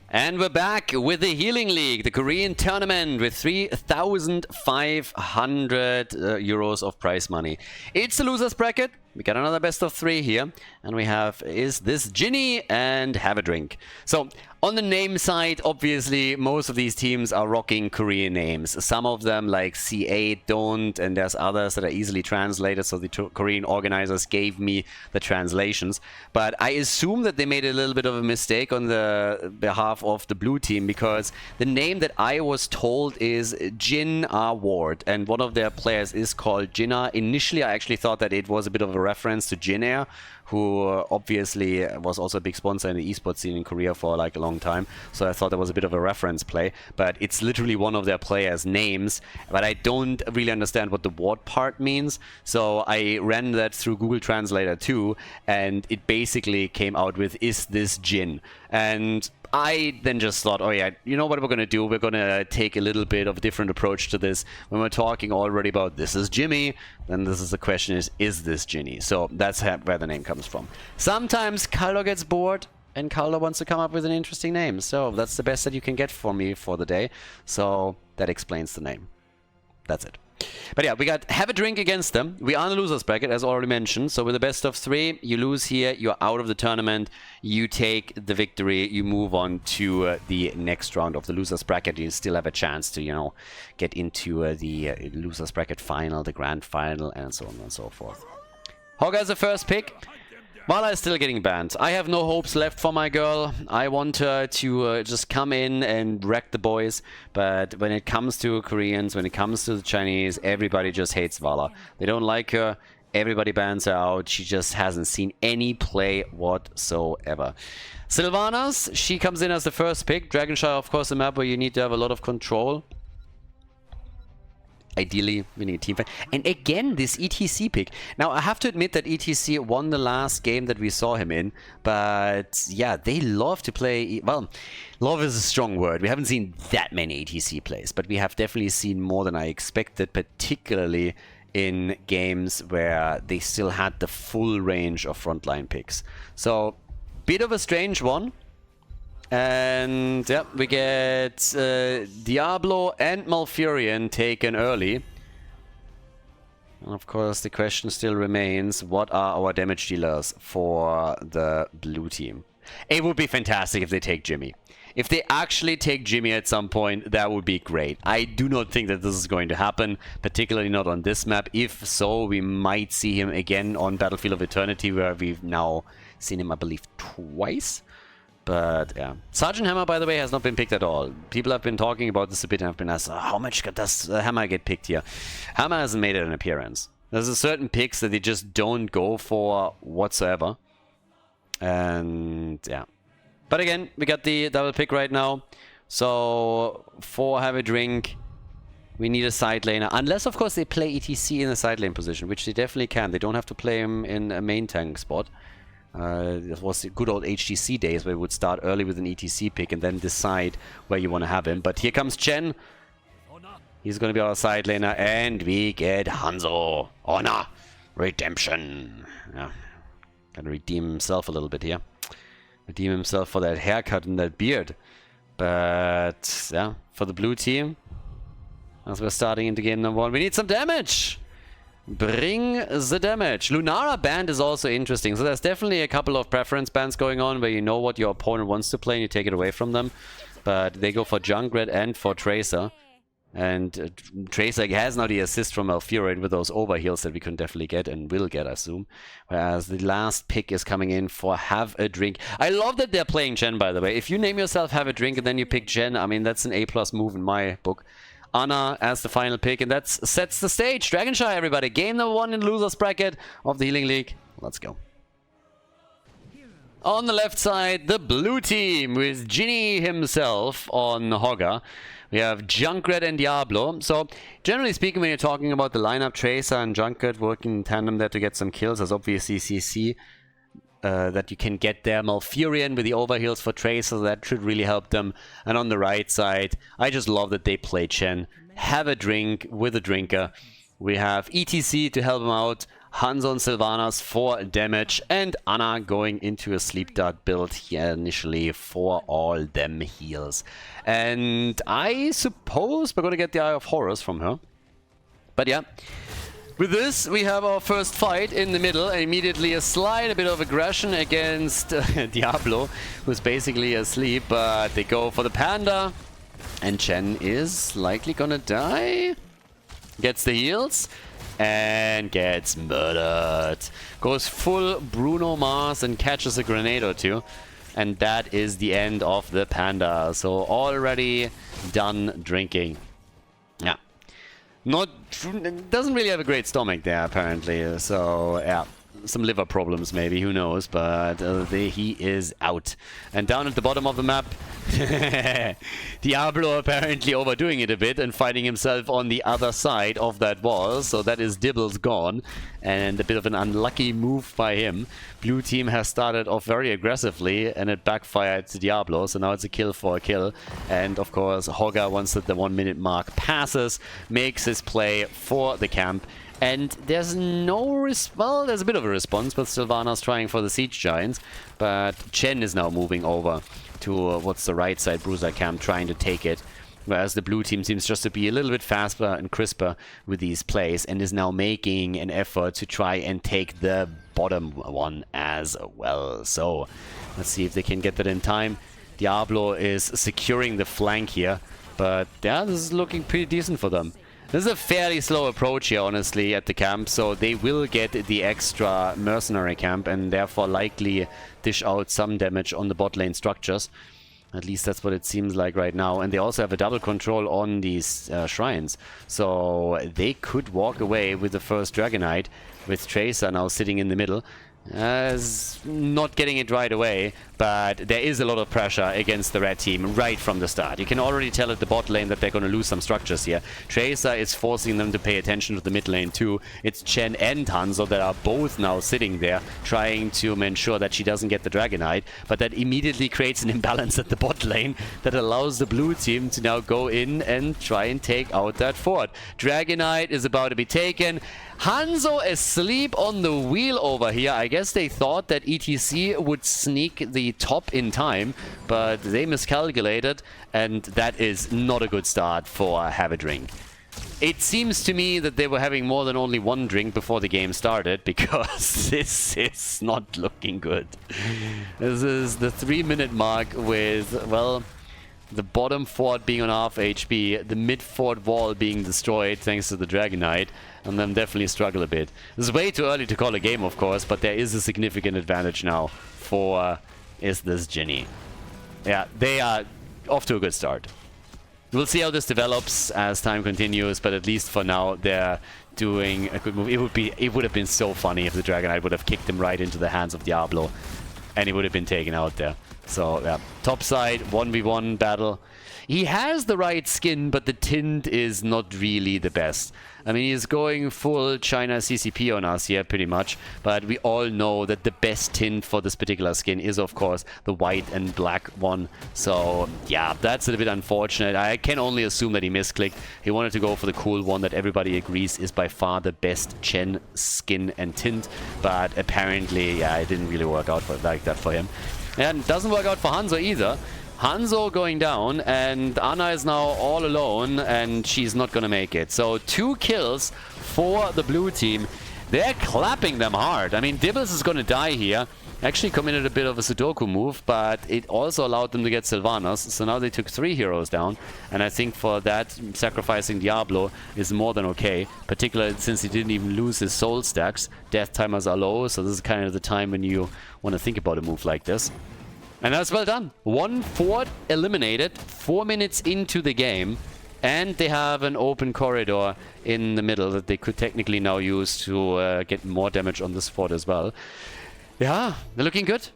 And we're back with the Healing League, the Korean tournament with 3,500 euros of prize money. It's the losers bracket. We got another best of 3 here. And we have, is this Ginny and Have a Drink. So, on the name side, obviously, most of these teams are rocking Korean names. Some of them, like C8, don't, and there's others that are easily translated, so the Korean organizers gave me the translations. But I assume that they made a little bit of a mistake on the behalf of the blue team, because the name that I was told is Jin R. Ward, and one of their players is called Jinna. Initially, I actually thought that it was a bit of a reference to Jin Air, who obviously was also a big sponsor in the esports scene in Korea for like a long time. So I thought that was a bit of a reference play, but it's literally one of their players' names, but I don't really understand what the Ward part means. So I ran that through Google Translator too, and it basically came out with, is this Jin? And I then just thought, oh yeah, you know what we're going to do? We're going to take a little bit of a different approach to this. When we're talking already about this is Jimmy, then this is the question is this Ginny? So that's where the name comes from. Sometimes Khaldor gets bored and Khaldor wants to come up with an interesting name. So that's the best that you can get for me for the day. So that explains the name. That's it. But yeah, we got Have a Drink against them. We are in the losers bracket, as already mentioned. So with the best of 3, you lose here, you're out of the tournament. You take the victory, you move on to the next round of the losers bracket. You still have a chance to, you know, get into the losers bracket final, the grand final, and so on and so forth. Hogga is the first pick. Vala is still getting banned. I have no hopes left for my girl. I want her to just come in and wreck the boys. But when it comes to Koreans, when it comes to the Chinese, everybody just hates Vala. They don't like her. Everybody bans her out. She just hasn't seen any play whatsoever. Sylvanas, she comes in as the first pick. Dragon Shire, of course, a map where you need to have a lot of control. Ideally, we need a team fight. And again, this ETC pick. Now, I have to admit that ETC won the last game that we saw him in. But yeah, they love to play... Well, love is a strong word. We haven't seen that many ETC plays. But we have definitely seen more than I expected, particularly in games where they still had the full range of frontline picks. So, bit of a strange one. And yeah, we get Diablo and Malfurion taken early. And of course, the question still remains, what are our damage dealers for the blue team? It would be fantastic if they take Jimmy. If they actually take Jimmy at some point, that would be great. I do not think that this is going to happen, particularly not on this map. If so, we might see him again on Battlefield of Eternity, where we've now seen him, I believe, twice. But yeah, Sergeant Hammer, by the way, has not been picked at all. People have been talking about this a bit and have been asked, oh, how much does Hammer get picked here? Hammer hasn't made an appearance. There's a certain picks that they just don't go for whatsoever. And yeah. But again, we got the double pick right now. So for Have a Drink, we need a side laner. Unless, of course, they play ETC in a side lane position, which they definitely can. They don't have to play him in a main tank spot. It was the good old HGC days where we would start early with an ETC pick and then decide where you want to have him. But here comes Chen. He's going to be our side laner. And we get Hanzo. Honor. Redemption. Yeah. Gonna redeem himself a little bit here. Redeem himself for that haircut and that beard. But, yeah, for the blue team, as we're starting into game number 1, we need some damage. Bring the damage. Lunara band is also interesting. So there's definitely a couple of preference bands going on where you know what your opponent wants to play and you take it away from them. But they go for Junkrat and for Tracer. And Tracer has now the assist from Malfurion with those overheals that we can definitely get and will get, I assume. Whereas the last pick is coming in for Have a Drink. I love that they're playing Chen, by the way. If you name yourself Have a Drink and then you pick Chen, I mean, that's an A+ move in my book. Anna as the final pick, and that sets the stage. Dragon Shire, everybody. Game number 1 in the losers bracket of the Healing League. Let's go. On the left side, the blue team with Ginny himself on Hogga. We have Junkrat and Diablo. So, generally speaking, when you're talking about the lineup, Tracer and Junkrat working in tandem there to get some kills, as obviously CC. That you can get there. Malfurion with the overheals for Tracer, that should really help them. And on the right side, I just love that they play Chen. Have a Drink with a drinker. We have ETC to help him out. Hanzo and Sylvanas for damage, and Anna going into a Sleep Dart build here initially for all them heals. And I suppose we're going to get the Eye of Horus from her. But yeah, with this we have our first fight in the middle, and immediately a slight bit of aggression against Diablo, who's basically asleep, but they go for the Panda, and Chen is likely gonna die. Gets the heals and gets murdered. Goes full Bruno Mars and catches a grenade or two. And that is the end of the Panda. So already done drinking. Yeah. Doesn't really have a great stomach there, apparently. So, yeah. Some liver problems, maybe. Who knows? But he is out. And down at the bottom of the map, Diablo apparently overdoing it a bit and finding himself on the other side of that wall. So that is Dibbles gone. And a bit of an unlucky move by him. Blue team has started off very aggressively and it backfired to Diablo. So now it's a kill for a kill. And of course, Hogga, once that the 1 minute mark passes, makes his play for the camp. And there's no well, there's a bit of a response, but Sylvanas trying for the Siege Giants. But Chen is now moving over to what's the right side Bruiser camp, trying to take it. Whereas the blue team seems just to be a little bit faster and crisper with these plays, and is now making an effort to try and take the bottom one as well. So let's see if they can get that in time. Diablo is securing the flank here, but yeah, this is looking pretty decent for them. This is a fairly slow approach here, honestly, at the camp, so they will get the extra mercenary camp and therefore likely dish out some damage on the bot lane structures. At least that's what it seems like right now. And they also have a double control on these shrines, so they could walk away with the first Dragonite, with Tracer now sitting in the middle. Not getting it right away, but there is a lot of pressure against the red team right from the start. You can already tell at the bot lane that they're going to lose some structures here. Tracer is forcing them to pay attention to the mid lane too. It's Chen and Hanzo that are both now sitting there trying to ensure that she doesn't get the Dragonite, but that immediately creates an imbalance at the bot lane that allows the blue team to now go in and try and take out that fort. Dragonite is about to be taken. Hanzo asleep on the wheel over here. I guess they thought that ETC would sneak the top in time, but they miscalculated, and that is not a good start for Have a Drink. It seems to me that they were having more than only one drink before the game started, because this is not looking good. This is the 3 minute mark with, well, the bottom fort being on half HP, the mid fort wall being destroyed thanks to the Dragonite, and them definitely struggle a bit. This is way too early to call a game, of course, but there is a significant advantage now for Is This Ginny. Yeah, they are off to a good start. We'll see how this develops as time continues, but at least for now they're doing a good move. It would have been so funny if the Dragonite would have kicked him right into the hands of Diablo, and he would have been taken out there. So yeah, top side 1v1 battle. He has the right skin, but the tint is not really the best. I mean, he's going full China CCP on us here, pretty much. But we all know that the best tint for this particular skin is, of course, the white and black one. So, yeah, that's a little bit unfortunate. I can only assume that he misclicked. He wanted to go for the cool one that everybody agrees is by far the best Chen skin and tint. But apparently, yeah, it didn't really work out like that for him. And it doesn't work out for Hanzo either. Hanzo going down, and Anna is now all alone, and she's not gonna make it. So 2 kills for the blue team. They're clapping them hard. I mean, Dibbles is gonna die here. Actually committed a bit of a Sudoku move, but it also allowed them to get Sylvanas. So now they took 3 heroes down, and I think for that, sacrificing Diablo is more than okay. Particularly since he didn't even lose his soul stacks. Death timers are low, so this is kind of the time when you want to think about a move like this. And that's well done. 1 fort eliminated, 4 minutes into the game. And they have an open corridor in the middle that they could technically now use to get more damage on this fort as well. Yeah, they're looking good.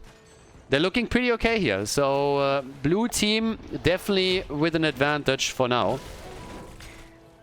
They're looking pretty okay here. So blue team definitely with an advantage for now.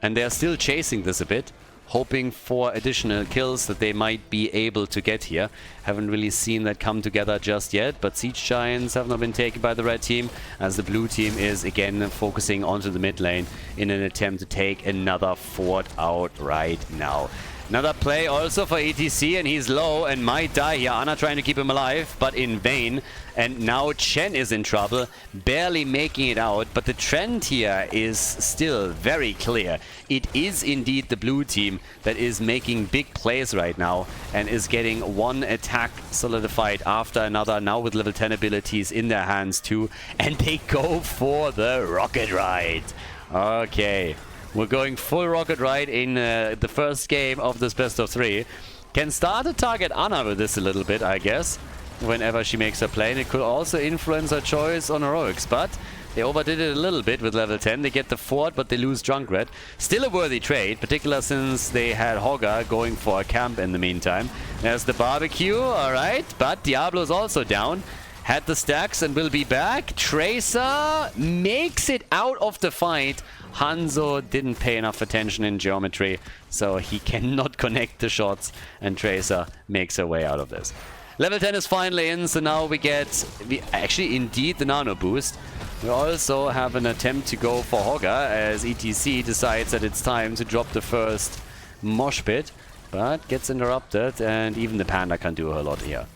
And they're still chasing this a bit, hoping for additional kills that they might be able to get here. Haven't really seen that come together just yet, but Siege Giants have not been taken by the red team, as the blue team is again focusing onto the mid lane in an attempt to take another fort out right now. Another play also for ETC, and he's low and might die here. Ana trying to keep him alive, but in vain. And now Chen is in trouble, barely making it out. But the trend here is still very clear. It is indeed the blue team that is making big plays right now and is getting one attack solidified after another, now with level 10 abilities in their hands too. And they go for the rocket ride. Okay. We're going full rocket ride in the first game of this best of 3. Can start to target Ana with this a little bit, I guess, whenever she makes her play. And it could also influence her choice on heroics, but they overdid it a little bit with level 10. They get the fort, but they lose Junkrat. Still a worthy trade, particularly since they had Hogger going for a camp in the meantime. There's the barbecue, alright, but Diablo's also down. Had the stacks and will be back. Tracer makes it out of the fight. Hanzo didn't pay enough attention in geometry, so he cannot connect the shots, and Tracer makes her way out of this. Level 10 is finally in, so now we get actually indeed the nano boost. We also have an attempt to go for Hogger as ETC decides that it's time to drop the first mosh pit, but gets interrupted, and even the Panda can do a lot here.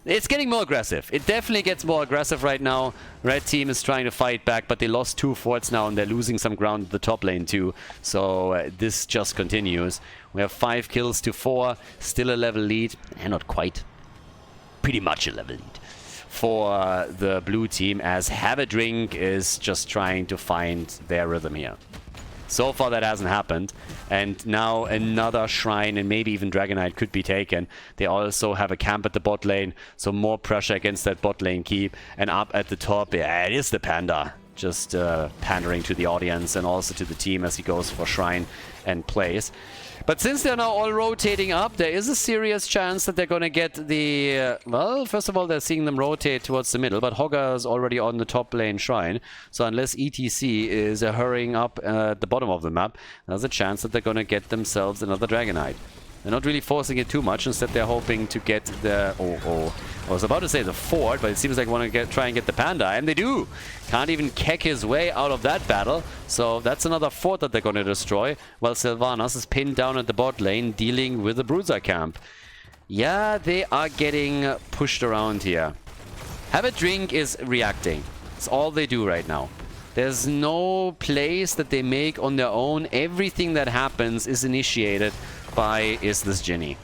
It's getting more aggressive. It definitely gets more aggressive right now. Red team is trying to fight back, but they lost 2 forts now, and they're losing some ground at the top lane too. So this just continues. We have 5 kills to 4. Still a level lead. And not quite. Pretty much a level lead for the blue team, as Have a Drink is just trying to find their rhythm here. So far that hasn't happened, and now another shrine and maybe even Dragonite could be taken. They also have a camp at the bot lane, so more pressure against that bot lane keep. And up at the top, yeah, it is the Panda, just pandering to the audience and also to the team as he goes for shrine and plays. But since they're now all rotating up, there is a serious chance that they're going to get the... well, first of all, they're seeing them rotate towards the middle, but Hogger is already on the top lane shrine. So unless ETC is hurrying up at the bottom of the map, there's a chance that they're going to get themselves another Dragonite. They're not really forcing it too much. Instead, they're hoping to get the... I was about to say the fort, but it seems like they want to try and get the Panda, and they do! Can't even keck his way out of that battle, so that's another fort that they're going to destroy, while Sylvanas is pinned down at the bot lane, dealing with the Bruiser camp. Yeah, they are getting pushed around here. Have a Drink is reacting. It's all they do right now. There's no plays that they make on their own. Everything that happens is initiated by Is This Ginny.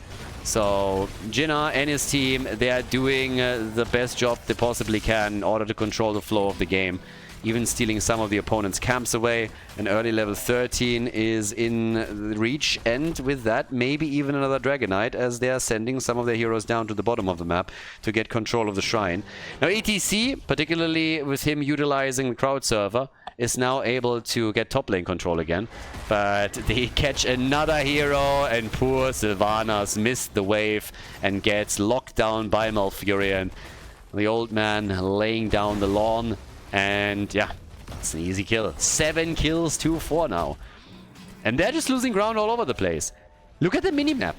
So Jinna and his team, they are doing the best job they possibly can in order to control the flow of the game. Even stealing some of the opponent's camps away. An early level 13 is in reach, and with that, maybe even another Dragonite, as they are sending some of their heroes down to the bottom of the map to get control of the shrine. Now ETC, particularly with him utilizing the crowd server, is now able to get top lane control again. But they catch another hero, and poor Sylvanas missed the wave and gets locked down by Malfurion. The old man laying down the lawn. And yeah, it's an easy kill. 7 kills to 4 now. And they're just losing ground all over the place. Look at the minimap.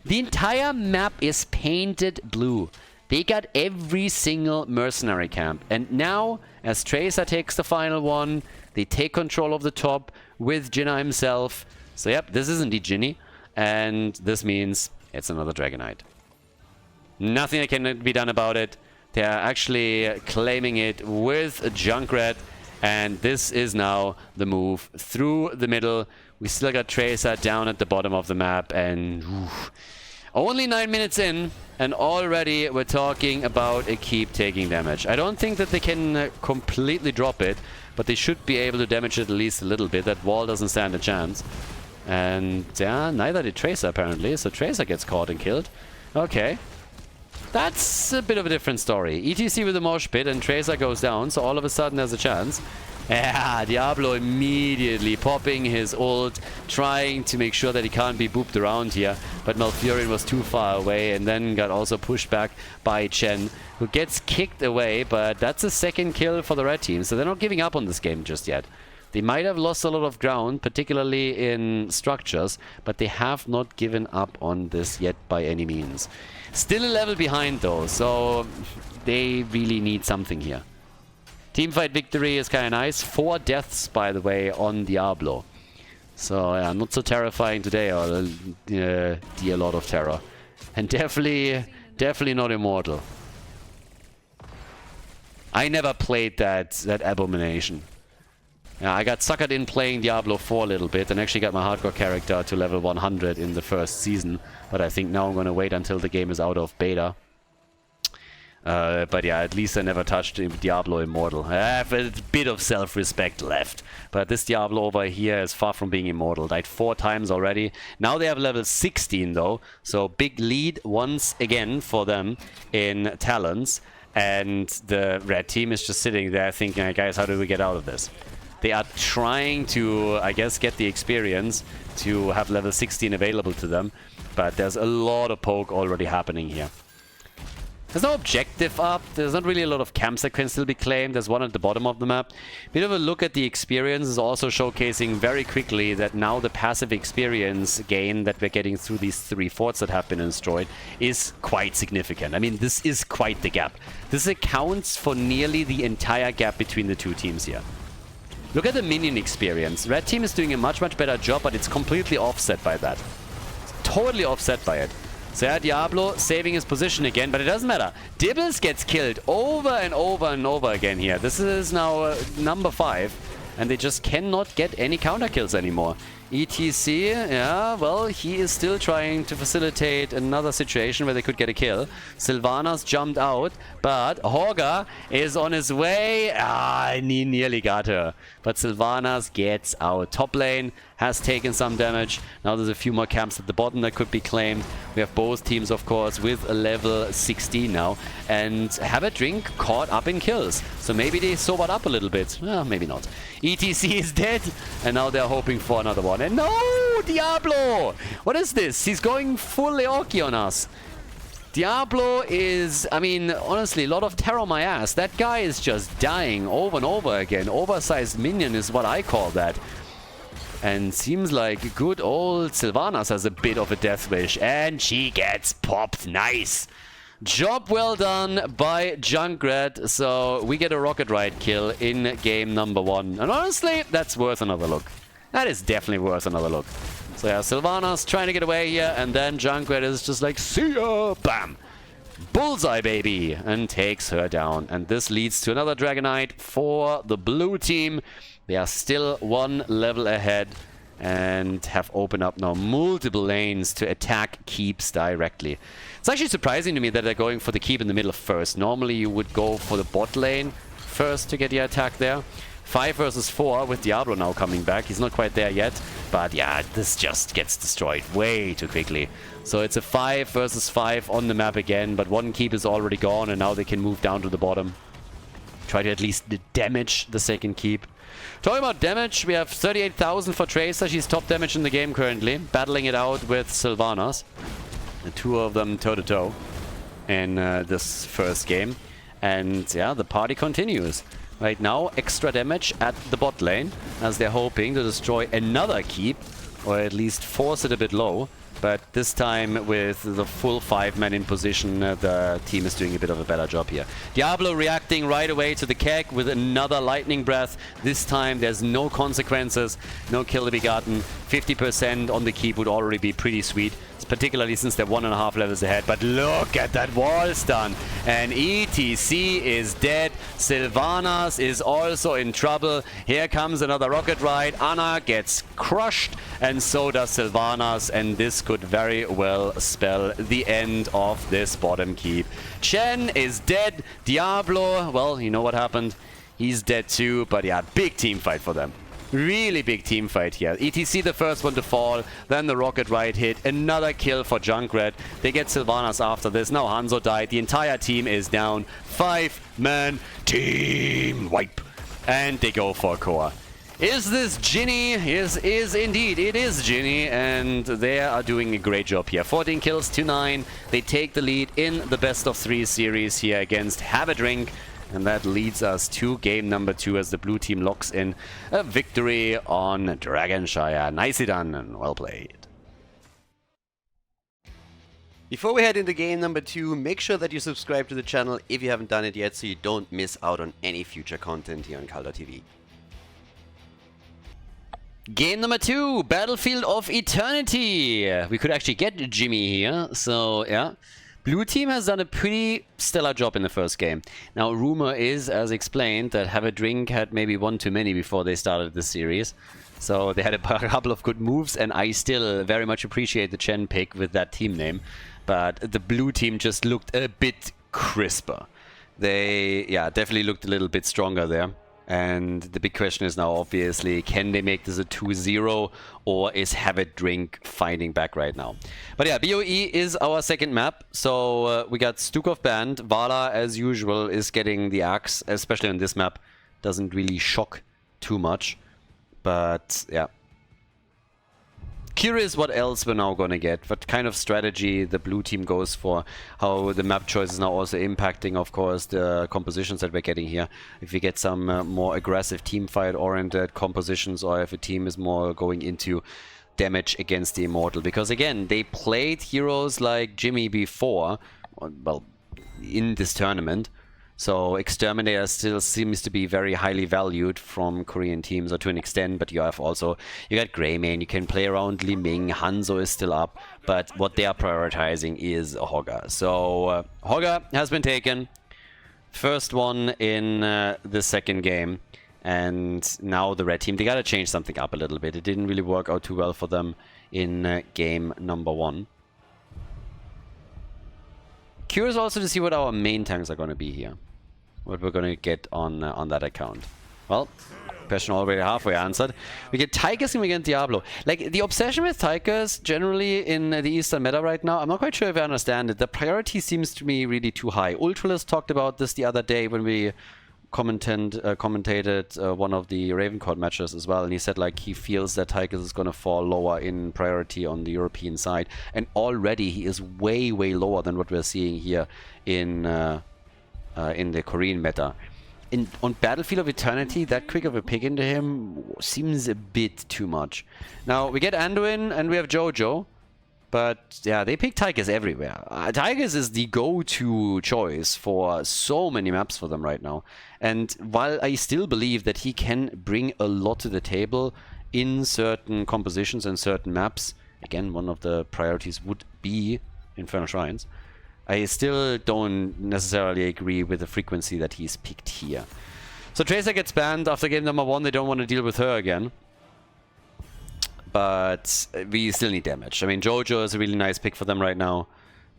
The entire map is painted blue. They got every single mercenary camp. And now, as Tracer takes the final one, they take control of the top with Jinna himself. So yep, this is indeed Ginny. And this means it's another Dragonite. Nothing that can be done about it. They are actually claiming it with Junkrat, and this is now the move through the middle. We still got Tracer down at the bottom of the map, and only 9 minutes in, and already we're talking about a keep taking damage. I don't think that they can completely drop it, but they should be able to damage it at least a little bit. That wall doesn't stand a chance. And yeah, neither did Tracer apparently, so Tracer gets caught and killed. Okay. That's a bit of a different story. ETC with the mosh pit, and Tracer goes down, so all of a sudden there's a chance. Yeah, Diablo immediately popping his ult, trying to make sure that he can't be booped around here. But Malfurion was too far away, and then got also pushed back by Chen, who gets kicked away, but that's a second kill for the red team, so they're not giving up on this game just yet. They might have lost a lot of ground, particularly in structures, but they have not given up on this yet by any means. Still a level behind though, so they really need something here. Teamfight victory is kind of nice. 4 deaths, by the way, on Diablo. So yeah, not so terrifying today, or dear Lord of Terror. And definitely not immortal. I never played that abomination. Yeah, I got suckered in playing Diablo 4 a little bit and actually got my hardcore character to level 100 in the first season. But I think now I'm going to wait until the game is out of beta. But yeah, at least I never touched Diablo Immortal. I have a bit of self-respect left. But this Diablo over here is far from being immortal. Died 4 times already. Now they have level 16 though. So big lead once again for them in talents. And the red team is just sitting there thinking, guys, how do we get out of this? They are trying to, I guess, get the experience to have level 16 available to them. But there's a lot of poke already happening here. There's no objective up. There's not really a lot of camps that can still be claimed. There's one at the bottom of the map. Bit of a look at the experience is also showcasing very quickly that now the passive experience gain that we're getting through these 3 forts that have been destroyed is quite significant. I mean, this is quite the gap. This accounts for nearly the entire gap between the two teams here. Look at the minion experience. Red team is doing a much better job, but it's completely offset by that. It's totally offset by it. So yeah, Diablo saving his position again, but it doesn't matter. Dibbles gets killed over and over again here. This is now number 5, and they just cannot get any counter kills anymore. ETC, yeah, well, he is still trying to facilitate another situation where they could get a kill. Sylvanas jumped out, but Horga is on his way. He nearly got her. But Sylvanas gets out. Top lane has taken some damage. Now there's a few more camps at the bottom that could be claimed. We have both teams, of course, with a level 16 now. And Have a Drink caught up in kills. So maybe they sobered up a little bit. Well, maybe not. ETC is dead. And now they're hoping for another one. And no! Diablo! What is this? He's going full Leoki on us. Diablo is, I mean, honestly, a lot of terror on my ass. That guy is just dying over and over again. Oversized minion is what I call that. And seems like good old Sylvanas has a bit of a death wish. And she gets popped. Nice. Job well done by Junkrat. So we get a rocket ride kill in game number 1. And honestly, that's worth another look. That is definitely worth another look. So yeah, Sylvanas trying to get away here, and then Junkrat is just like, see ya! Bam! Bullseye, baby! And takes her down. And this leads to another Dragonite for the blue team. They are still 1 level ahead and have opened up now multiple lanes to attack keeps directly. It's actually surprising to me that they're going for the keep in the middle first. Normally you would go for the bot lane first to get the attack there. 5 versus 4 with Diablo now coming back. He's not quite there yet, but yeah, this just gets destroyed way too quickly. So it's a 5 versus 5 on the map again, but 1 keep is already gone and now they can move down to the bottom. Try to at least damage the 2nd keep. Talking about damage, we have 38,000 for Tracer. She's top damage in the game currently, battling it out with Sylvanas. The 2 of them toe-to-toe in this first game. And yeah, the party continues. Right now, extra damage at the bot lane, as they're hoping to destroy another keep, or at least force it a bit low. But this time, with the full 5-man in position, the team is doing a bit of a better job here. Diablo reacting right away to the keg with another lightning breath. This time, there's no consequences, no kill to be gotten. 50% on the keep would already be pretty sweet, particularly since they're 1.5 levels ahead. But look at that wall stun. And ETC is dead. Sylvanas is also in trouble. Here comes another rocket ride. Anna gets crushed, and so does Sylvanas. And this could very well spell the end of this bottom keep. Chen is dead. Diablo, well, you know what happened. He's dead too, but yeah, big team fight for them. Really big team fight here. ETC the first one to fall, then the rocket ride hit, another kill for Junkrat. They get Sylvanas after this. Now Hanzo died. The entire team is down. 5-man team wipe. And they go for core. Is this Ginny? Is indeed. It is Ginny, and they are doing a great job here. 14 kills to 9. They take the lead in the best of 3 series here against Have a Drink. And that leads us to game number 2 as the blue team locks in a victory on Dragon Shire. Nicely done and well played. Before we head into game number 2, make sure that you subscribe to the channel if you haven't done it yet so you don't miss out on any future content here on Khaldor TV. Game number 2, Battlefield of Eternity. We could actually get Jimmy here, so yeah. Blue team has done a pretty stellar job in the first game. Now, rumor is, as explained, that Have a Drink had maybe one too many before they started the series. So they had a couple of good moves, and I still very much appreciate the Chen pick with that team name. But the blue team just looked a bit crisper. They, yeah, definitely looked a little bit stronger there. And the big question is now, obviously, can they make this a 2-0, or is Have a Drink fighting back right now? But yeah, BOE is our second map. So we got Stukov banned. Vala, as usual, is getting the axe, especially on this map. Doesn't really shock too much. But yeah. Curious what else we're now gonna get, what kind of strategy the blue team goes for, how the map choice is now also impacting, of course, the compositions that we're getting here. If we get some more aggressive teamfight-oriented compositions, or if a team is more going into damage against the Immortal. Because again, they played heroes like Jimmy before, well, in this tournament. So Exterminator still seems to be very highly valued from Korean teams, or to an extent, but you got Greymane, you can play around Li Ming, Hanzo is still up, but what they are prioritizing is Hogger. So Hogger has been taken, first one in the second game, and now the red team, they gotta change something up a little bit. It didn't really work out too well for them in game number 1. Curious also to see what our main tanks are going to be here. What we're going to get on that account. Well, question already halfway answered. We get Tigers and we get Diablo. Like, the obsession with Tigers generally in the Eastern meta right now, I'm not quite sure if I understand it. The priority seems to me really too high. Ultralis talked about this the other day when we commentated one of the Ravencourt matches as well, and he said like he feels that Tigers is going to fall lower in priority on the European side, and already he is way lower than what we're seeing here in the Korean meta. On Battlefield of Eternity, that quick of a pick into him seems a bit too much. Now we get Anduin and we have Jojo. But yeah, they pick Tigers everywhere. Tigers is the go-to choice for so many maps for them right now. And while I still believe that he can bring a lot to the table in certain compositions and certain maps, again, one of the priorities would be Infernal Shrines, I still don't necessarily agree with the frequency that he's picked here. So Tracer gets banned after game number 1. They don't want to deal with her again. But we still need damage. I mean, Jojo is a really nice pick for them right now.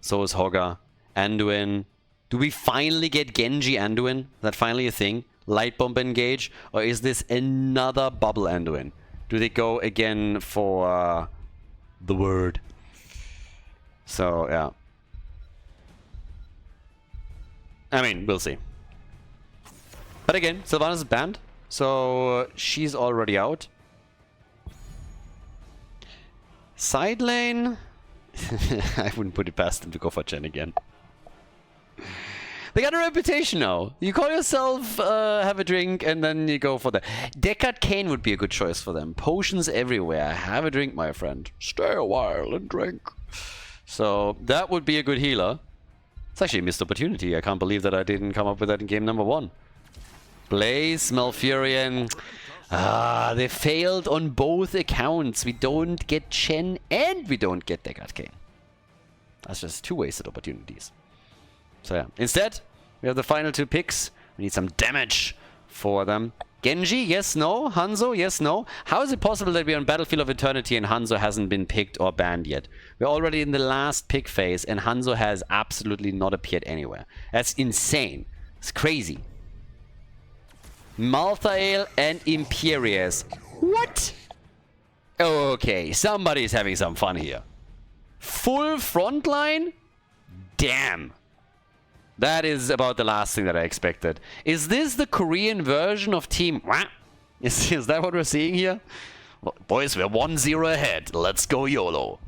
So is Hogger. Anduin. Do we finally get Genji Anduin? Is that finally a thing? Light Bomb Engage? Or is this another Bubble Anduin? Do they go again for the word? So, yeah. I mean, we'll see. But again, Sylvanas is banned. So she's already out. Side lane, I wouldn't put it past them to go for Chen again. They got a reputation now. You call yourself Have a Drink and then you go for that. Deckard Cain would be a good choice for them. Potions everywhere. Have a drink, my friend. Stay a while and drink. So that would be a good healer. It's actually a missed opportunity. I can't believe that I didn't come up with that in game number 1. Blaze, Malfurion. They failed on both accounts. We don't get Chen and we don't get Deckard Cain. That's just 2 wasted opportunities. So yeah, instead, we have the final 2 picks. We need some damage for them. Genji, yes, no. Hanzo, yes, no. How is it possible that we're on Battlefield of Eternity and Hanzo hasn't been picked or banned yet? We're already in the last pick phase and Hanzo has absolutely not appeared anywhere. That's insane. It's crazy. Malthael and Imperius. What? Okay, somebody's having some fun here. Full frontline? Damn. That is about the last thing that I expected. Is this the Korean version of Team... Is that what we're seeing here? Well, boys, we're 1-0 ahead. Let's go YOLO.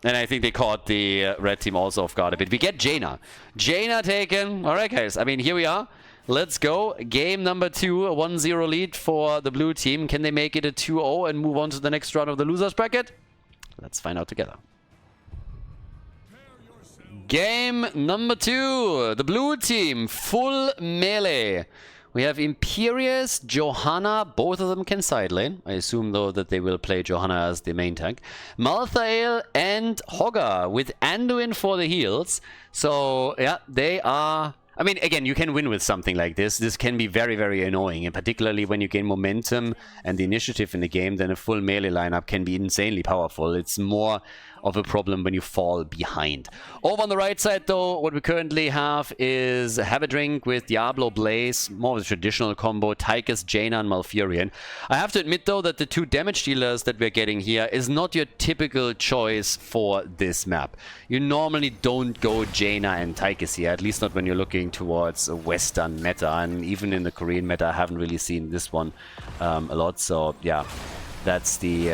And I think they caught the red team also off guard a bit. We get Jaina. Jaina taken. Alright, guys. I mean, here we are. Let's go. Game number 2. A 1-0 lead for the blue team. Can they make it a 2-0 and move on to the next round of the losers bracket? Let's find out together. Game number 2. The blue team. Full melee. We have Imperius, Johanna, both of them can side lane. I assume, though, that they will play Johanna as the main tank. Malthael and Hogger with Anduin for the heals. So, yeah, they are... I mean, again, you can win with something like this. This can be very, very annoying, and particularly when you gain momentum and the initiative in the game, then a full melee lineup can be insanely powerful. It's more of a problem when you fall behind. Over on the right side, though, what we currently have is Have a Drink with Diablo Blaze, more of a traditional combo, Tychus, Jaina, and Malfurion. I have to admit, though, that the two damage dealers that we're getting here is not your typical choice for this map. You normally don't go Jaina and Tychus here, at least not when you're looking towards a Western meta, and even in the Korean meta, I haven't really seen this one a lot, so yeah, that's the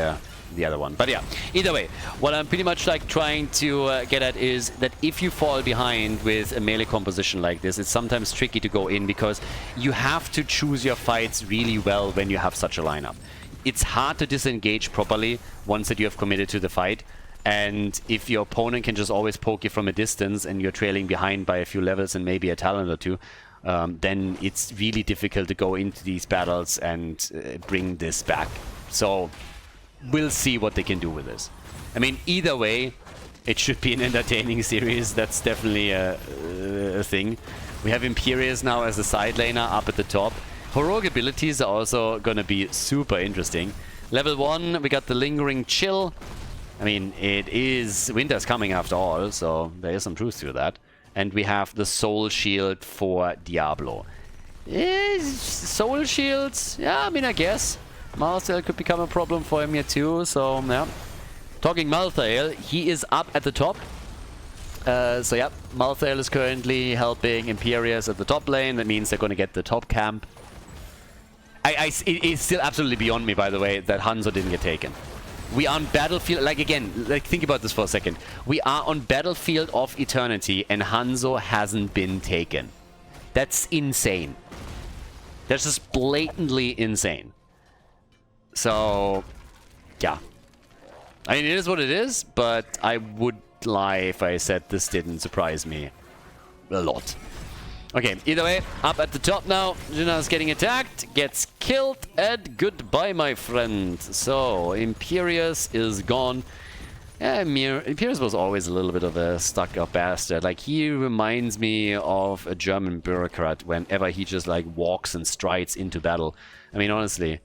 other one. But yeah, either way, what I'm pretty much like trying to get at is that if you fall behind with a melee composition like this, it's sometimes tricky to go in because you have to choose your fights really well when you have such a lineup. It's hard to disengage properly once that you have committed to the fight, and if your opponent can just always poke you from a distance and you're trailing behind by a few levels and maybe a talent or two, then it's really difficult to go into these battles and bring this back. So we'll see what they can do with this. I mean, either way, it should be an entertaining series. That's definitely a thing. We have Imperius now as a side laner up at the top. Heroic abilities are also going to be super interesting. Level 1, we got the Lingering Chill. I mean, it is... Winter's coming after all, so there is some truth to that. And we have the Soul Shield for Diablo. Soul Shields? Yeah, I mean, I guess. Malthael could become a problem for him here too, so yeah. Talking Malthael, he is up at the top. So yeah, Malthael is currently helping Imperius at the top lane. That means they're going to get the top camp. It's still absolutely beyond me, by the way, that Hanzo didn't get taken. We are on Battlefield, like again, like think about this for a second. We are on Battlefield of Eternity and Hanzo hasn't been taken. That's insane. That's just blatantly insane. So, yeah. I mean, it is what it is, but I would lie if I said this didn't surprise me a lot. Okay, either way, up at the top now. Jina's getting attacked, gets killed, and goodbye, my friend. So, Imperius is gone. Yeah, Imperius was always a little bit of a stuck-up bastard. Like, he reminds me of a German bureaucrat whenever he just, like, walks and strides into battle. I mean, honestly.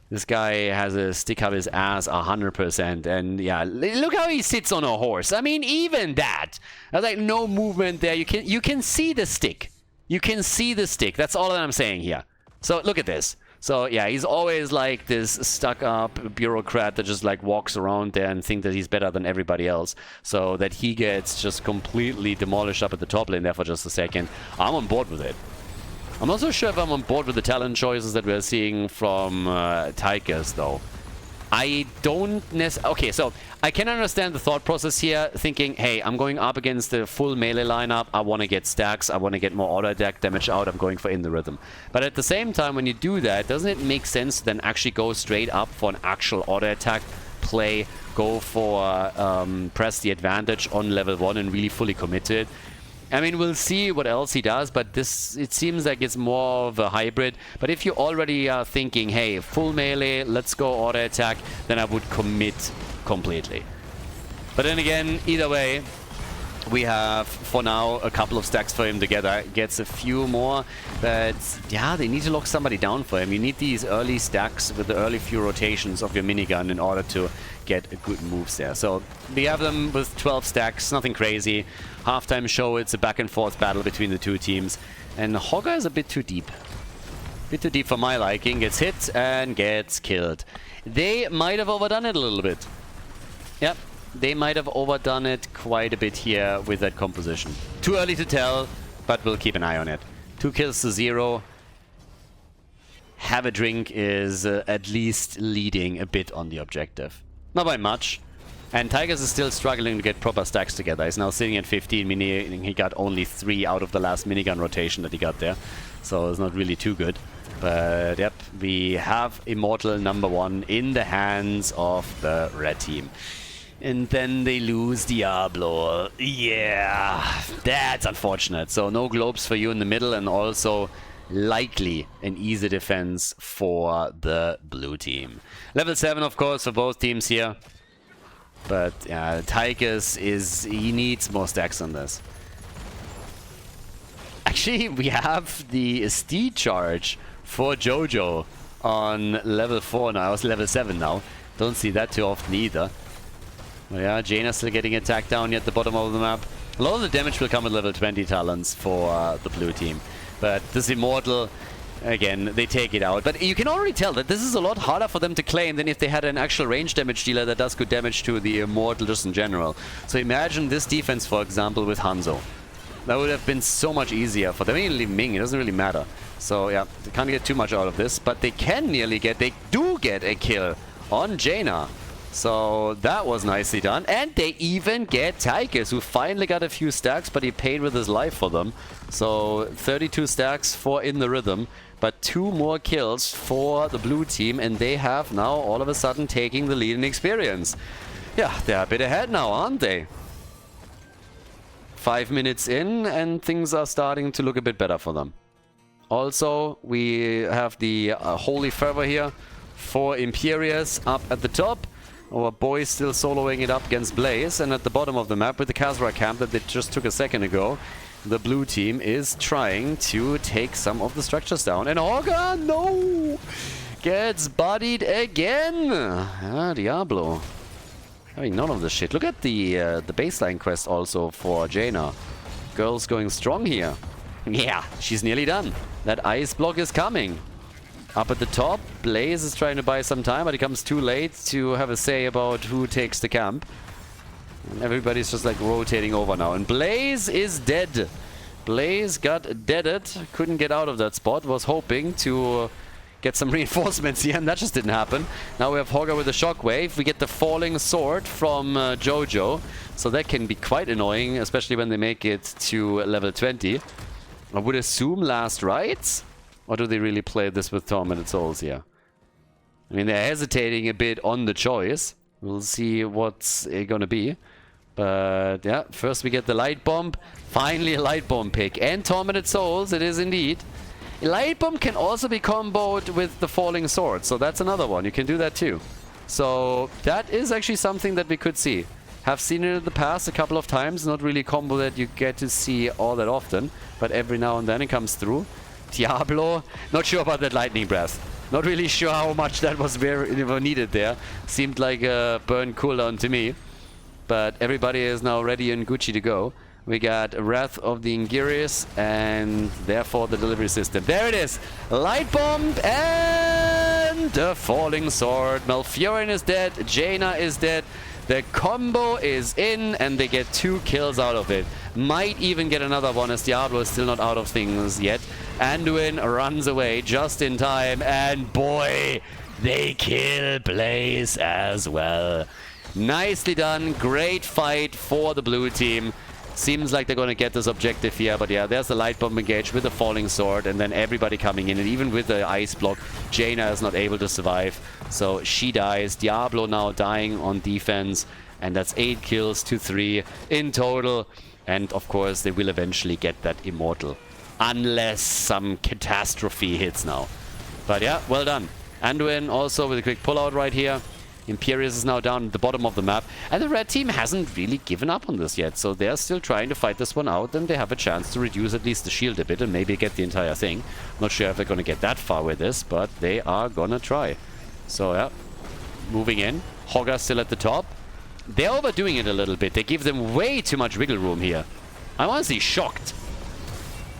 This guy has a stick up his ass 100%, and yeah, look how he sits on a horse. I mean, even that. There's like no movement there. You can see the stick. You can see the stick. That's all that I'm saying here. So look at this. So yeah, he's always like this stuck-up bureaucrat that just like walks around there and thinks that he's better than everybody else. So that he gets just completely demolished up at the top lane there for just a second. I'm on board with it. I'm not so sure if I'm on board with the talent choices that we're seeing from Tychus, though. I don't necessarily... Okay, so I can understand the thought process here, thinking, hey, I'm going up against the full melee lineup, I want to get stacks, I want to get more auto attack damage out, I'm going for in the rhythm. But at the same time, when you do that, doesn't it make sense to then actually go straight up for an actual auto attack play, go for press the advantage on level 1 and really fully commit to it? I mean, we'll see what else he does, but this, it seems like it's more of a hybrid. But if you already are thinking, hey, full melee, let's go auto attack, then I would commit completely. But then again, either way, we have, for now, a couple of stacks for him together. Gets a few more, but yeah, they need to lock somebody down for him. You need these early stacks with the early few rotations of your minigun in order to get good moves there. So we have them with 12 stacks, nothing crazy. Halftime show, it's a back and forth battle between the two teams. And Hogger is a bit too deep. Bit too deep for my liking. Gets hit and gets killed. They might have overdone it a little bit. Yep. They might have overdone it quite a bit here with that composition. Too early to tell, but we'll keep an eye on it. 2 kills to 0. Have a Drink is at least leading a bit on the objective. Not by much. And Tychus is still struggling to get proper stacks together. He's now sitting at 15, meaning he got only 3 out of the last minigun rotation that he got there. So it's not really too good. But yep, we have Immortal #1 in the hands of the red team. And then they lose Diablo. Yeah, that's unfortunate. So no globes for you in the middle, and also likely an easy defense for the blue team. Level 7, of course, for both teams here. But Tychus he needs more stacks on this. Actually, we have the Steed charge for Jojo on level 4 now. It's level 7 now. Don't see that too often either. But yeah, Jaina still getting attacked down here at the bottom of the map. A lot of the damage will come with level 20 talents for the blue team. But this Immortal, again, they take it out. But you can already tell that this is a lot harder for them to claim than if they had an actual range damage dealer that does good damage to the Immortal just in general. So imagine this defense, for example, with Hanzo. That would have been so much easier for them. Even Ming, it doesn't really matter. So yeah, they can't get too much out of this. But they can nearly get, they do get a kill on Jaina. So that was nicely done. And they even get Tychus, who finally got a few stacks, but he paid with his life for them. So 32 stacks for In the Rhythm, but 2 more kills for the blue team, and they have now all of a sudden taking the lead in experience. Yeah, they're a bit ahead now, aren't they? 5 minutes in, and things are starting to look a bit better for them. Also, we have the Holy Fervor here for Imperius up at the top. Our boy still soloing it up against Blaze, and at the bottom of the map with the Khazra camp that they just took a second ago, the blue team is trying to take some of the structures down. And Orga, no! Gets bodied again! Diablo. Having none of this shit. Look at the baseline quest also for Jaina. Girl's going strong here. Yeah, she's nearly done. That ice block is coming. Up at the top, Blaze is trying to buy some time, but it comes too late to have a say about who takes the camp. And everybody's just like rotating over now. And Blaze is dead. Blaze got deaded. Couldn't get out of that spot. Was hoping to get some reinforcements here, and that just didn't happen. Now we have Hogger with a shockwave. We get the falling sword from Jojo. So that can be quite annoying, especially when they make it to level 20. I would assume last rites? Or do they really play this with Tormented Souls here? I mean, they're hesitating a bit on the choice. We'll see what's gonna be. But yeah, first we get the Light Bomb. Finally a Light Bomb pick. And Tormented Souls, it is indeed. Light Bomb can also be comboed with the Falling Sword. So that's another one. You can do that too. So that is actually something that we could see. Have seen it in the past a couple of times. Not really a combo that you get to see all that often. But every now and then it comes through. Diablo, not sure about that lightning breath. Not really sure how much that was needed there. Seemed like a burn cooldown to me. But everybody is now ready and Gucci to go. We got Wrath of the Ingirius and therefore the delivery system. There it is! Light Bomb and the Falling Sword. Malfurion is dead, Jaina is dead. The combo is in and they get 2 kills out of it. Might even get another one as Diablo is still not out of things yet. Anduin runs away just in time and boy, they kill Blaze as well. Nicely done. Great fight for the blue team. Seems like they're going to get this objective here, but yeah, there's the Light Bomb engaged with the Falling Sword and then everybody coming in, and even with the ice block, Jaina is not able to survive, so she dies. Diablo now dying on defense, and that's 8 kills to 3 in total, and of course they will eventually get that Immortal, unless some catastrophe hits now. But yeah, well done. Anduin also with a quick pullout right here. Imperius is now down at the bottom of the map, and the red team hasn't really given up on this yet, so they're still trying to fight this one out, and they have a chance to reduce at least the shield a bit and maybe get the entire thing. Not sure if they're going to get that far with this, but they are gonna try. So yeah, moving in. Hogger still at the top. They're overdoing it a little bit. They give them way too much wiggle room here. I'm honestly shocked.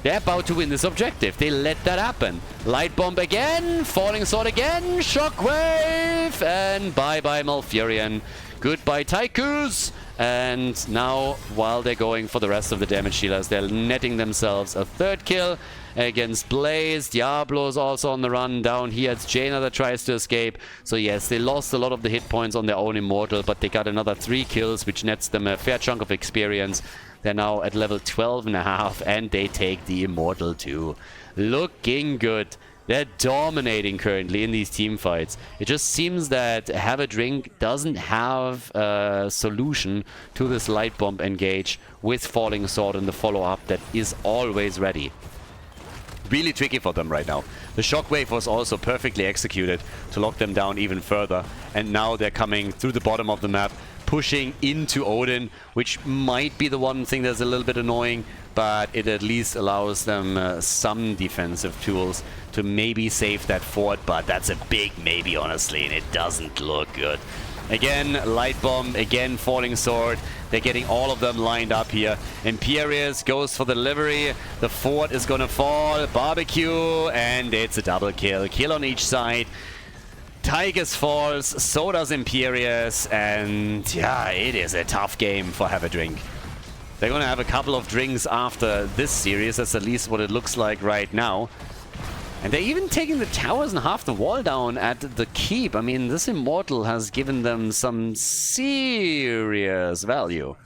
They're about to win this objective. They let that happen. Light Bomb again. Falling Sword again. Shockwave. And bye-bye Malfurion. Goodbye Tychus. And now, while they're going for the rest of the damage dealers, they're netting themselves a 3rd kill against Blaze. Diablo is also on the run. Down here, it's Jaina that tries to escape. So yes, they lost a lot of the hit points on their own Immortal, but they got another 3 kills, which nets them a fair chunk of experience. They're now at level 12.5, and they take the Immortal too. Looking good. They're dominating currently in these team fights. It just seems that Have a Drink doesn't have a solution to this Light Bomb engage with Falling Sword and the follow-up that is always ready. really tricky for them right now. The shockwave was also perfectly executed to lock them down even further. And now they're coming through the bottom of the map, pushing into Odin, which might be the one thing that's a little bit annoying, but it at least allows them some defensive tools to maybe save that fort, but that's a big maybe, honestly, and it doesn't look good. Again, Light Bomb, again, Falling Sword. They're getting all of them lined up here. Imperius goes for the delivery. The fort is gonna fall. Barbecue, and it's a double kill. Kill on each side. Tigers falls, so does Imperius, and yeah, it is a tough game for Have a Drink. They're gonna have a couple of drinks after this series. That's at least what it looks like right now. And they're even taking the towers and half the wall down at the keep. I mean, this Immortal has given them some serious value.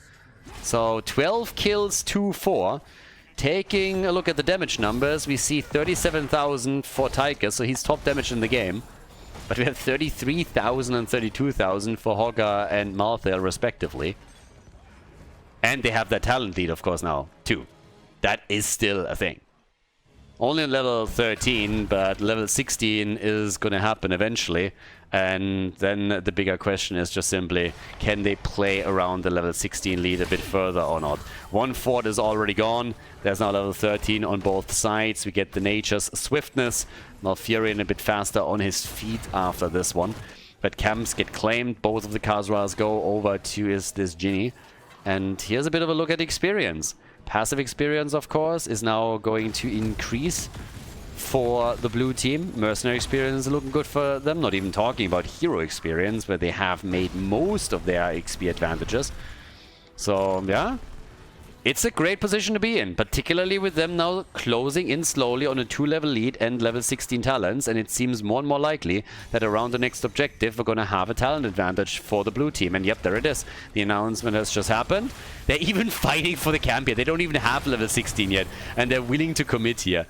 So 12 kills, 2-4. Taking a look at the damage numbers, we see 37,000 for Tigers, so he's top damage in the game. But we have 33,000 and 32,000 for Hogger and Malthael, respectively. And they have that talent lead, of course, now, too. That is still a thing. Only on level 13, but level 16 is going to happen eventually. And then the bigger question is just simply, can they play around the level 16 lead a bit further or not? One fort is already gone. There's now level 13 on both sides. We get the Nature's Swiftness. Malfurion a bit faster on his feet after this one. But camps get claimed. Both of the Khazras go over to this Ginny. And here's a bit of a look at experience. Passive experience, of course, is now going to increase for the blue team. Mercenary experience is looking good for them. Not even talking about hero experience, where they have made most of their XP advantages. So, yeah. It's a great position to be in, particularly with them now closing in slowly on a 2-level lead and level 16 talents, and it seems more and more likely that around the next objective we're going to have a talent advantage for the blue team. And yep, there it is. The announcement has just happened. They're even fighting for the camp here. They don't even have level 16 yet, and they're willing to commit here.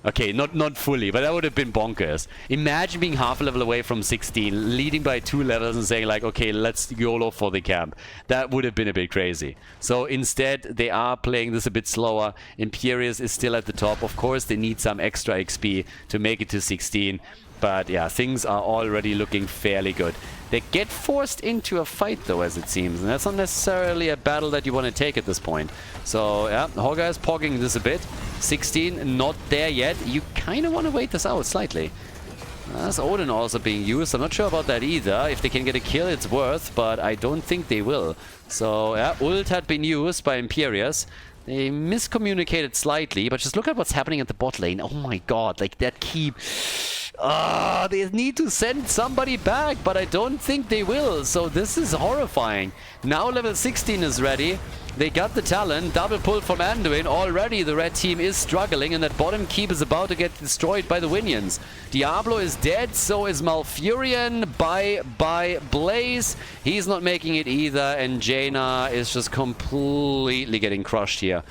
Okay, not fully, but that would have been bonkers. Imagine being half a level away from 16, leading by 2 levels and saying like, okay, let's YOLO for the camp. That would have been a bit crazy. So instead, they are playing this a bit slower. Imperius is still at the top. Of course, they need some extra XP to make it to 16. But yeah, things are already looking fairly good. They get forced into a fight though, as it seems. And that's not necessarily a battle that you want to take at this point. So yeah, Hogger is pogging this a bit. 16, not there yet. You kind of want to wait this out slightly. There's Odin also being used. I'm not sure about that either. If they can get a kill, it's worth, but I don't think they will. So yeah, ult had been used by Imperius. They miscommunicated slightly, but just look at what's happening at the bot lane. Oh my god, like that keep... they need to send somebody back, but I don't think they will. So this is horrifying. Now level 16 is ready. They got the talent. Double pull from Anduin. Already the red team is struggling, and that bottom keep is about to get destroyed by the Winions. Diablo is dead, so is Malfurion. By Blaze. He's not making it either, and Jaina is just completely getting crushed here.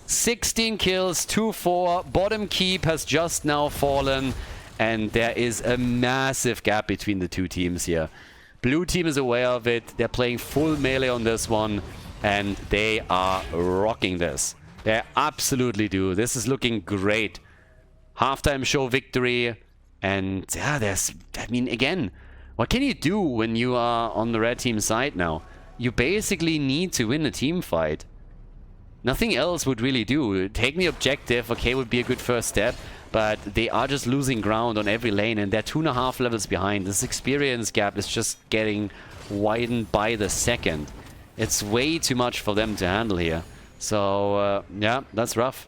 16 kills, 2-4. Bottom keep has just now fallen. And there is a massive gap between the two teams here. Blue team is aware of it. They're playing full melee on this one. And they are rocking this. They absolutely do. This is looking great. Halftime show victory. And yeah, I mean, again, what can you do when you are on the red team side now? You basically need to win a team fight. Nothing else would really do. Taking the objective, okay, would be a good first step. But they are just losing ground on every lane, and they're 2.5 levels behind. This experience gap is just getting widened by the second. It's way too much for them to handle here. So, yeah, that's rough.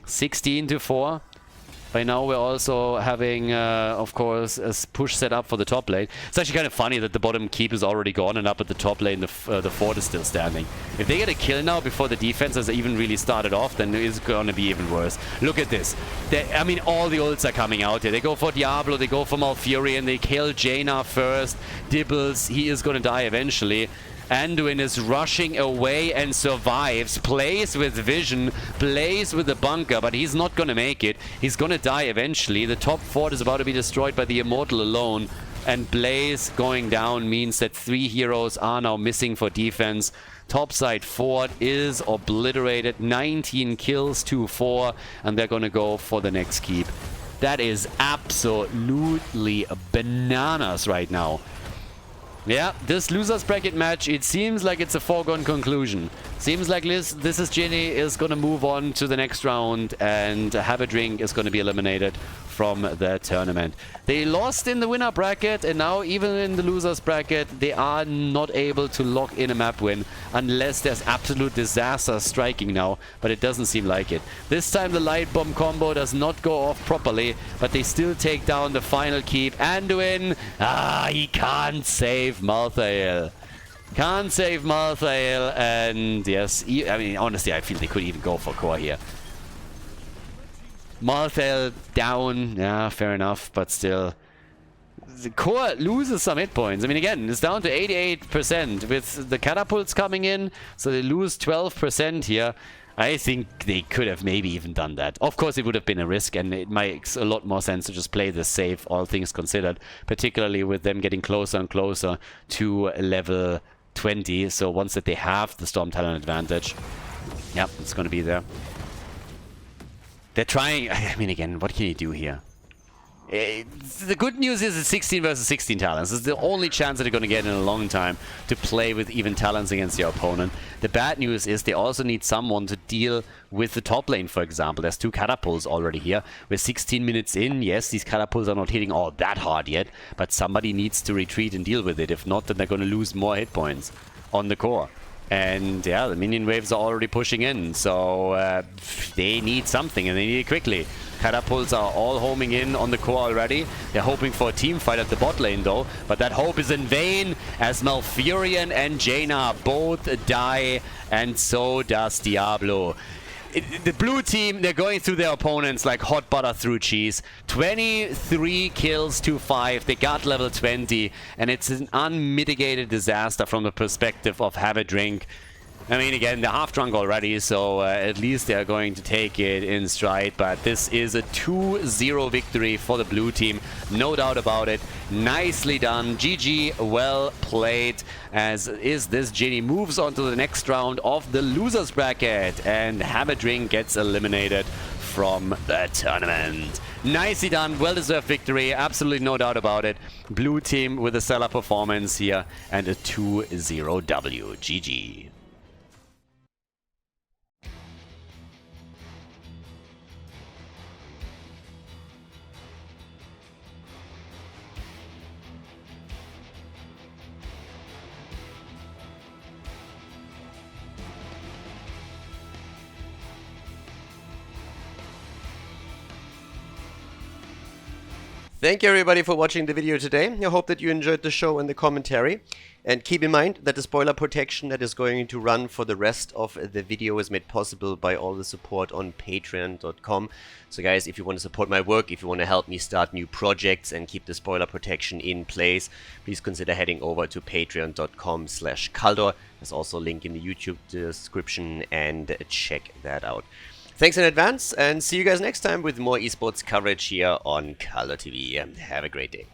16-4. By now we're also having, of course, a push set up for the top lane. It's actually kind of funny that the bottom keep is already gone, and up at the top lane the fort is still standing. If they get a kill now before the defense has even really started off, then it's going to be even worse. Look at this. I mean, all the ults are coming out here. They go for Diablo, they go for Malfurion, they kill Jaina first. Dibbles, he is going to die eventually. Anduin is rushing away and survives. Plays with vision, plays with the bunker, but he's not going to make it. He's going to die eventually. The top fort is about to be destroyed by the Immortal alone. and Blaze going down means that 3 heroes are now missing for defense. Topside fort is obliterated. 19 kills to 4, and they're going to go for the next keep. That is absolutely bananas right now. Yeah, this losers bracket match, it seems like it's a foregone conclusion. Seems like This Is Ginny is going to move on to the next round, and Have a Drink is going to be eliminated from the tournament. They lost in the winner bracket, and now even in the losers bracket, they are not able to lock in a map win unless there's absolute disaster striking now, but it doesn't seem like it. This time the light bomb combo does not go off properly, but they still take down the final keep. Anduin, he can't save Malthael. Can't save Malthael, and yes, I mean, honestly, I feel they could even go for core here. Malthael down, yeah, fair enough, but still. The core loses some hit points. I mean, again, it's down to 88% with the catapults coming in, so they lose 12% here. I think they could have maybe even done that. Of course, it would have been a risk, and it makes a lot more sense to just play this safe, all things considered, particularly with them getting closer and closer to level 20. So once that they have the Storm Talon advantage, yep, it's going to be there. They're trying. I mean, again, what can you do here? The good news is it's 16 versus 16 talents. It's the only chance that they're going to get in a long time to play with even talents against your opponent. The bad news is they also need someone to deal with the top lane, for example. There's 2 catapults already here. We're 16 minutes in. Yes, these catapults are not hitting all that hard yet, but somebody needs to retreat and deal with it. If not, then they're going to lose more hit points on the core. And yeah, the minion waves are already pushing in, so they need something, and they need it quickly. Catapults are all homing in on the core already. They're hoping for a team fight at the bot lane though, but that hope is in vain as Malfurion and Jaina both die, and so does Diablo. The blue team, they're going through their opponents like hot butter through cheese. 23 kills to 5. They got level 20, and it's an unmitigated disaster from the perspective of Have a Drink. I mean, again, they're half drunk already, so at least they're going to take it in stride. But this is a 2-0 victory for the blue team. No doubt about it. Nicely done. GG, well played. As Is This Ginny moves on to the next round of the losers bracket. And Have a Drink gets eliminated from the tournament. Nicely done. Well-deserved victory. Absolutely no doubt about it. Blue team with a stellar performance here. And a 2-0 W. GG. Thank you everybody for watching the video today. I hope that you enjoyed the show and the commentary. And keep in mind that the spoiler protection that is going to run for the rest of the video is made possible by all the support on patreon.com. So guys, if you want to support my work, if you want to help me start new projects and keep the spoiler protection in place, please consider heading over to patreon.com/Khaldor. There's also a link in the YouTube description, and check that out. Thanks in advance, and see you guys next time with more esports coverage here on Khaldor TV. Have a great day.